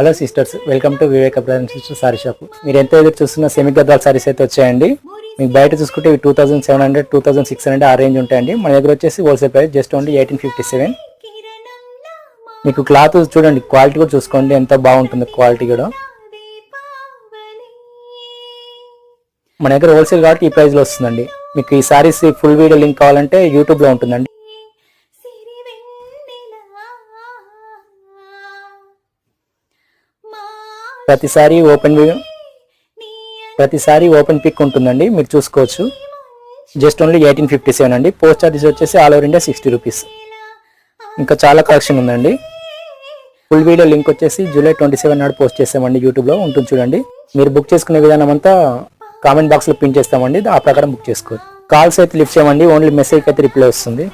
Hello sisters, welcome to Viveka brother and sister sari shop. మీరు ఎంత ఎదురు చూస్తున్న సెమీ గద్వాల్ సారీస్ అయితే వచ్చాయండి. మీకు బయట చూసుకుంటే 2700, 2600 ఆ రేంజ్ ఉంటాయండి. మన దగ్గర వచ్చేసి హోల్సేల్ ప్రైస్ జస్ట్ ఓన్లీ 1857. మీకు క్లాత్ చూడండి, క్వాలిటీ కూడా చూసుకోండి ఎంత బాగుంటుంది క్వాలిటీ కూడా. మన దగ్గర హోల్సేల్ కాబట్టి ఈ ప్రైస్లో వస్తుందండి. మీకు ఈ సారీస్ ఫుల్ వీడియో లింక్ కావాలంటే యూట్యూబ్లో ఉంటుందండి. ప్రతిసారి ఓపెన్ పిక్ ఉంటుందండి, మీరు చూసుకోవచ్చు. జస్ట్ ఓన్లీ 1857 అండి. పోస్ట్ చార్జెస్ వచ్చేసి ఆల్ ఓవర్ ఇండియా 60 రూపీస్. ఇంకా చాలా కలెక్షన్ ఉందండి. ఫుల్ వీడియో లింక్ వచ్చేసి జూలై 27 నాడు పోస్ట్ చేస్తామండి, యూట్యూబ్లో ఉంటుంది చూడండి. మీరు బుక్ చేసుకునే విధానం అంతా కామెంట్ బాక్స్లో పిన్ చేస్తామండి, ఆ ప్రకారం బుక్ చేసుకోవచ్చు. కాల్స్ అయితే లిఫ్ట్ చేయమండి, ఓన్లీ మెసేజ్కి అయితే రిప్లై వస్తుంది.